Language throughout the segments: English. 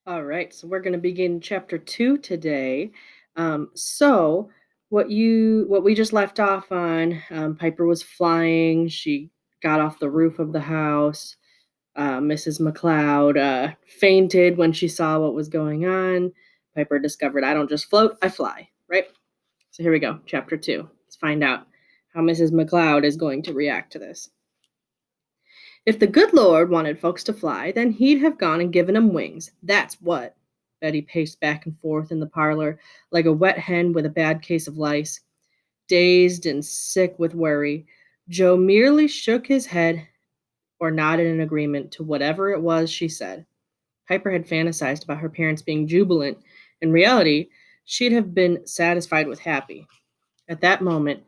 All right, so we're going to begin chapter 2 today. So what we just left off on, Piper was flying. She got off the roof of the house. Mrs. McLeod fainted when she saw what was going on. Piper discovered, I don't just float, I fly. Right. So here we go, chapter 2. Let's find out how Mrs. McLeod is going to react to this. If the good Lord wanted folks to fly, then he'd have gone and given 'em wings. That's what. Betty paced back and forth in the parlor like a wet hen with a bad case of lice. Dazed and sick with worry, Joe merely shook his head or nodded in agreement to whatever it was she said. Piper had fantasized about her parents being jubilant. In reality, she'd have been satisfied with happy. At that moment,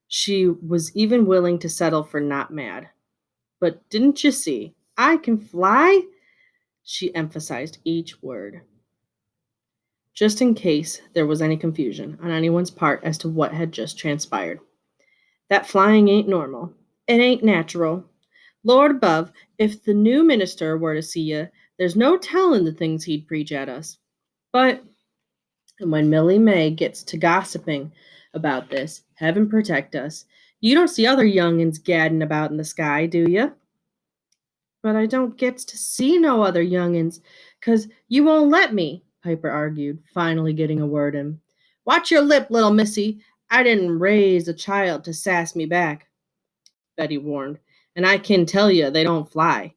she was even willing to settle for not mad. But didn't you see? I can fly? She emphasized each word, just in case there was any confusion on anyone's part as to what had just transpired. That flying ain't normal. It ain't natural. Lord above, if the new minister were to see you, there's no telling the things he'd preach at us. But when Millie May gets to gossiping about this, heaven protect us, you don't see other young'uns gadding about in the sky, do you? But I don't get to see no other young'uns, 'cause you won't let me, Piper argued, finally getting a word in. Watch your lip, little missy. I didn't raise a child to sass me back, Betty warned, and I can tell you they don't fly.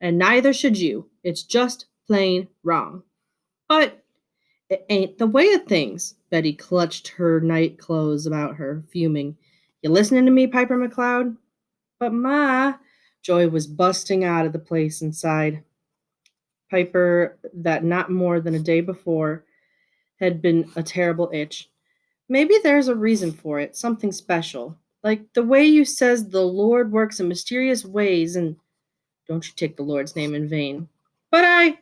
And neither should you. It's just plain wrong. But it ain't the way of things. Betty clutched her night clothes about her, fuming. You listening to me, Piper McLeod? But Ma, Joy was busting out of the place inside. Piper, that not more than a day before had been a terrible itch. Maybe there's a reason for it, something special. Like the way you says the Lord works in mysterious ways and don't you take the Lord's name in vain. But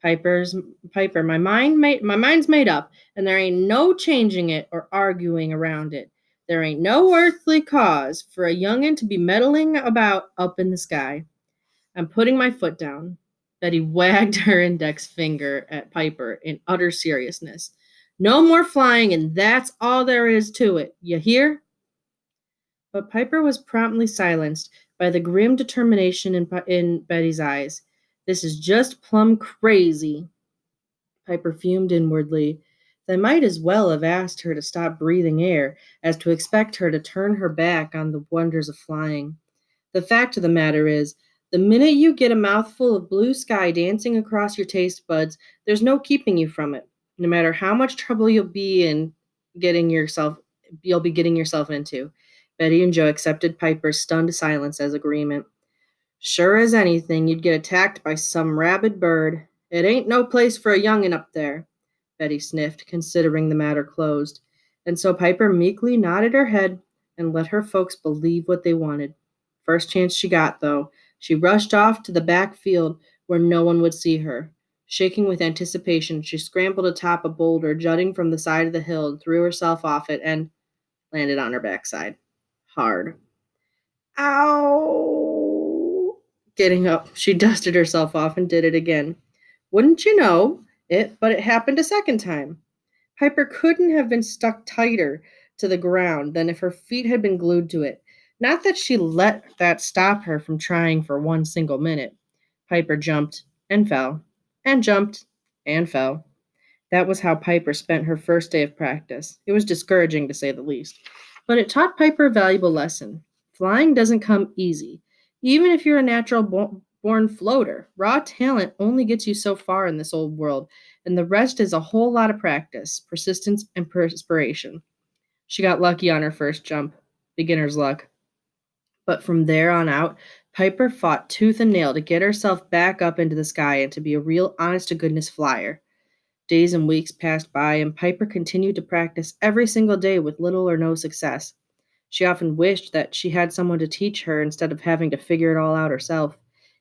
Piper's Piper, my mind's made up, and there ain't no changing it or arguing around it. There ain't no earthly cause for a young'un to be meddling about up in the sky. I'm putting my foot down. Betty wagged her index finger at Piper in utter seriousness. No more flying, and that's all there is to it. You hear? But Piper was promptly silenced by the grim determination in Betty's eyes. This is just plumb crazy. Piper fumed inwardly. They might as well have asked her to stop breathing air as to expect her to turn her back on the wonders of flying. The fact of the matter is, the minute you get a mouthful of blue sky dancing across your taste buds, there's no keeping you from it. No matter how much trouble getting yourself you'll be getting yourself into. Betty and Joe accepted Piper's stunned silence as agreement. Sure as anything, you'd get attacked by some rabid bird. It ain't no place for a young'un up there, Betty sniffed, considering the matter closed. And so Piper meekly nodded her head and let her folks believe what they wanted. First chance she got, though, she rushed off to the back field where no one would see her. Shaking with anticipation, she scrambled atop a boulder jutting from the side of the hill and threw herself off it and landed on her backside. Hard. Ow! Getting up, she dusted herself off and did it again. Wouldn't you know it, but it happened a second time. Piper couldn't have been stuck tighter to the ground than if her feet had been glued to it. Not that she let that stop her from trying for one single minute. Piper jumped and fell, and jumped and fell. That was how Piper spent her first day of practice. It was discouraging, to say the least. But it taught Piper a valuable lesson. Flying doesn't come easy. Even if you're a born floater, raw talent only gets you so far in this old world, and the rest is a whole lot of practice, persistence, and perspiration. She got lucky on her first jump. Beginner's luck. But from there on out, Piper fought tooth and nail to get herself back up into the sky and to be a real honest to goodness flyer. Days and weeks passed by, and Piper continued to practice every single day with little or no success. She often wished that she had someone to teach her instead of having to figure it all out herself.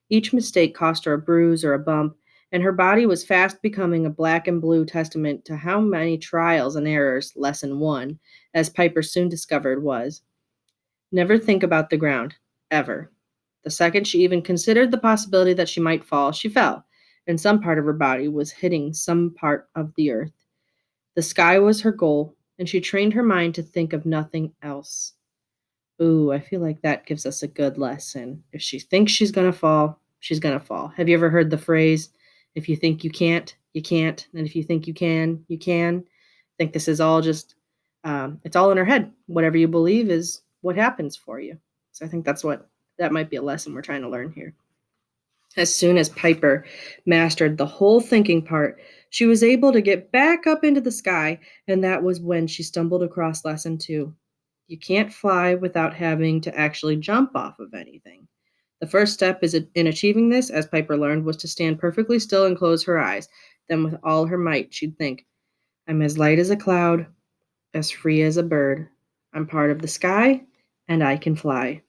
Each mistake cost her a bruise or a bump, and her body was fast becoming a black and blue testament to how many trials and errors lesson one, as Piper soon discovered, was. Never think about the ground, ever. The second she even considered the possibility that she might fall, she fell, and some part of her body was hitting some part of the earth. The sky was her goal, and she trained her mind to think of nothing else. Ooh, I feel like that gives us a good lesson. If she thinks she's going to fall, she's going to fall. Have you ever heard the phrase, if you think you can't, you can't. And if you think you can, you can. I think this is all just, it's all in her head. Whatever you believe is what happens for you. So I think that might be a lesson we're trying to learn here. As soon as Piper mastered the whole thinking part, she was able to get back up into the sky, and that was when she stumbled across lesson 2. You can't fly without having to actually jump off of anything. The first step in achieving this, as Piper learned, was to stand perfectly still and close her eyes. Then, with all her might, she'd think, I'm as light as a cloud, as free as a bird. I'm part of the sky, and I can fly.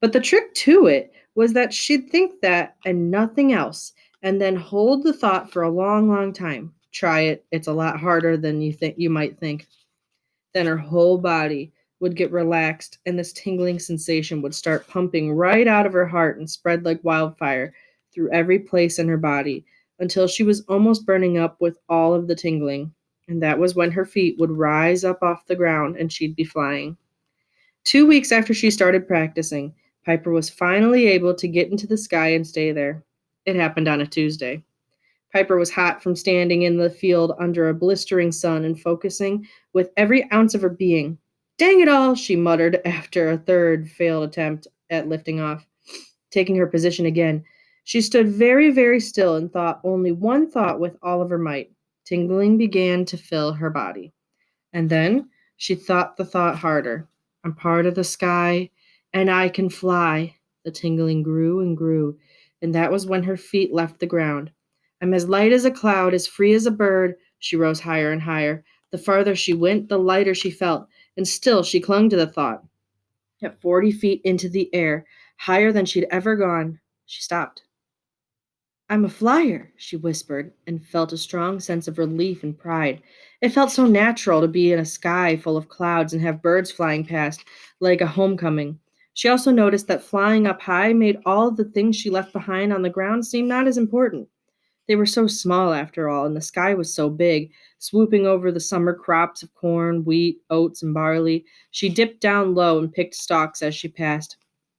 But the trick to it was that she'd think that and nothing else, and then hold the thought for a long, long time. Try it. It's a lot harder than you might think. Then her whole body would get relaxed, and this tingling sensation would start pumping right out of her heart and spread like wildfire through every place in her body until she was almost burning up with all of the tingling. And that was when her feet would rise up off the ground and she'd be flying. 2 weeks after she started practicing, Piper was finally able to get into the sky and stay there. It happened on a Tuesday. Piper was hot from standing in the field under a blistering sun and focusing with every ounce of her being. Dang it all, she muttered after a third failed attempt at lifting off. Taking her position again, she stood very, very still and thought only one thought with all of her might. Tingling began to fill her body. And then she thought the thought harder. I'm part of the sky, and I can fly. The tingling grew and grew, and that was when her feet left the ground. I'm as light as a cloud, as free as a bird. She rose higher and higher. The farther she went, the lighter she felt, and still she clung to the thought. At 40 feet into the air, higher than she'd ever gone, she stopped. I'm a flyer, she whispered, and felt a strong sense of relief and pride. It felt so natural to be in a sky full of clouds and have birds flying past, like a homecoming. She also noticed that flying up high made all the things she left behind on the ground seem not as important. They were so small after all, and the sky was so big, swooping over the summer crops of corn, wheat, oats, and barley. She dipped down low and picked stalks as she passed.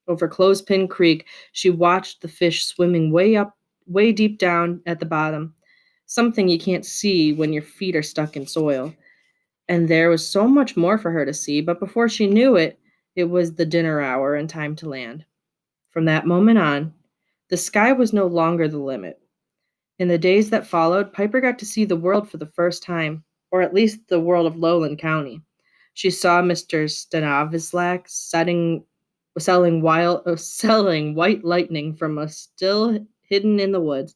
Over Clothespin Creek, she watched the fish swimming way deep down at the bottom, something you can't see when your feet are stuck in soil. And there was so much more for her to see, but before she knew it, it was the dinner hour and time to land. From that moment on, the sky was no longer the limit. In the days that followed, Piper got to see the world for the first time, or at least the world of Lowland County. She saw Mr. Stanovislak selling white lightning from a still hidden in the woods.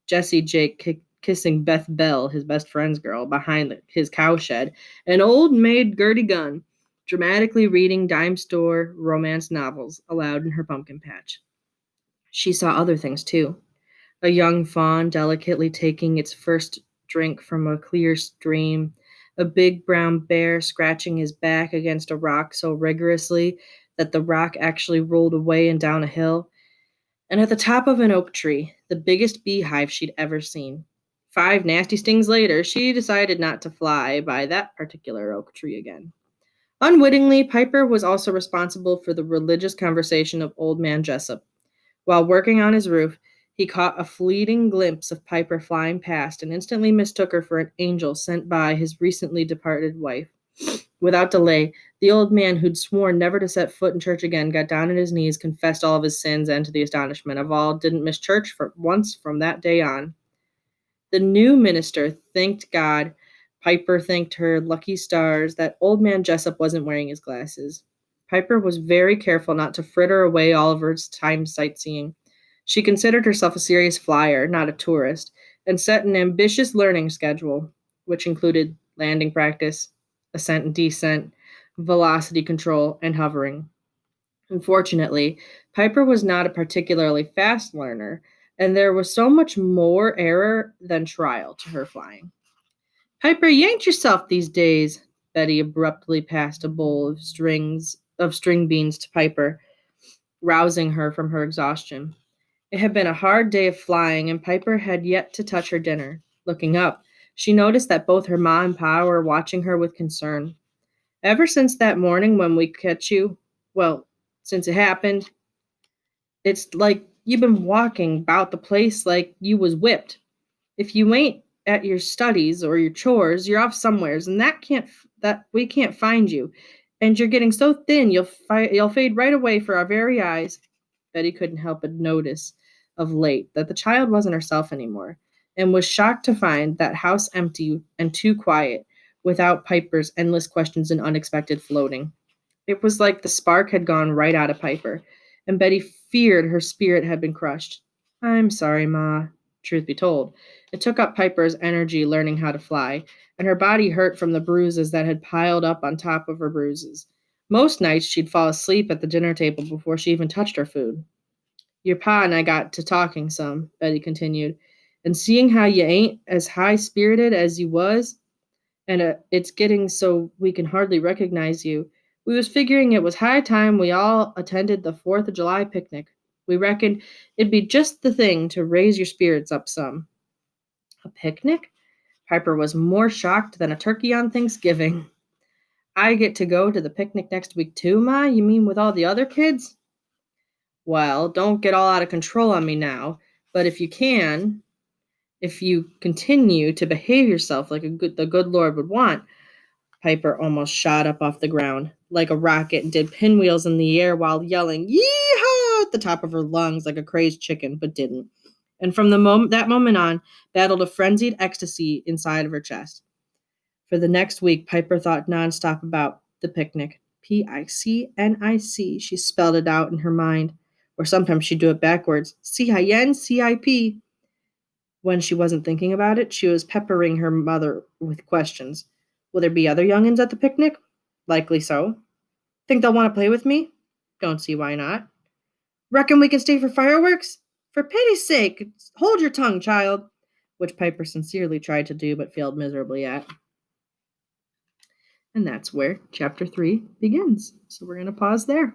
Jesse Jake kissing Beth Bell, his best friend's girl, behind his cowshed. And old maid Gertie Gunn dramatically reading dime store romance novels aloud in her pumpkin patch. She saw other things too. A young fawn delicately taking its first drink from a clear stream, a big brown bear scratching his back against a rock so rigorously that the rock actually rolled away and down a hill, and at the top of an oak tree, the biggest beehive she'd ever seen. 5 nasty stings later, she decided not to fly by that particular oak tree again. Unwittingly, Piper was also responsible for the religious conversation of Old Man Jessup. While working on his roof, he caught a fleeting glimpse of Piper flying past and instantly mistook her for an angel sent by his recently departed wife. Without delay, the old man who'd sworn never to set foot in church again got down on his knees, confessed all of his sins, and to the astonishment of all, didn't miss church for once from that day on. The new minister thanked God. Piper thanked her lucky stars that old man Jessup wasn't wearing his glasses. Piper was very careful not to fritter away all of her time sightseeing. She considered herself a serious flyer, not a tourist, and set an ambitious learning schedule, which included landing practice, ascent and descent, velocity control, and hovering. Unfortunately, Piper was not a particularly fast learner, and there was so much more error than trial to her flying. Piper, you ain't yourself these days. Betty abruptly passed a bowl of string beans to Piper, rousing her from her exhaustion. It had been a hard day of flying, and Piper had yet to touch her dinner. Looking up, she noticed that both her ma and pa were watching her with concern. Ever since that morning when we catch you, well, since it happened, it's like you've been walking about the place like you was whipped. If you ain't at your studies or your chores, you're off somewheres, and that we can't find you. And you're getting so thin, you'll fade right away for our very eyes. Betty couldn't help but notice of late that the child wasn't herself anymore, and was shocked to find that house empty and too quiet, without Piper's endless questions and unexpected floating. It was like the spark had gone right out of Piper, and Betty feared her spirit had been crushed. I'm sorry, Ma. Truth be told, it took up Piper's energy learning how to fly, and her body hurt from the bruises that had piled up on top of her bruises. Most nights she'd fall asleep at the dinner table before she even touched her food. Your pa and I got to talking some, Betty continued, and seeing how you ain't as high spirited as you was, and it's getting so we can hardly recognize you. We was figuring it was high time we all attended the 4th of July picnic. We reckoned it'd be just the thing to raise your spirits up some. A picnic? Piper was more shocked than a turkey on Thanksgiving. I get to go to the picnic next week too, Ma? You mean with all the other kids? Well, don't get all out of control on me now, but if you continue to behave yourself like the good Lord would want, Piper almost shot up off the ground like a rocket and did pinwheels in the air while yelling "Yeehaw!" at the top of her lungs like a crazed chicken, but didn't. And from that moment on, battled a frenzied ecstasy inside of her chest. For the next week, Piper thought nonstop about the picnic. Picnic. She spelled it out in her mind. Or sometimes she'd do it backwards. CINCIP. When she wasn't thinking about it, she was peppering her mother with questions. Will there be other youngins at the picnic? Likely so. Think they'll want to play with me? Don't see why not. Reckon we can stay for fireworks? For pity's sake, hold your tongue, child. Which Piper sincerely tried to do but failed miserably at. And that's where chapter 3 begins. So we're going to pause there.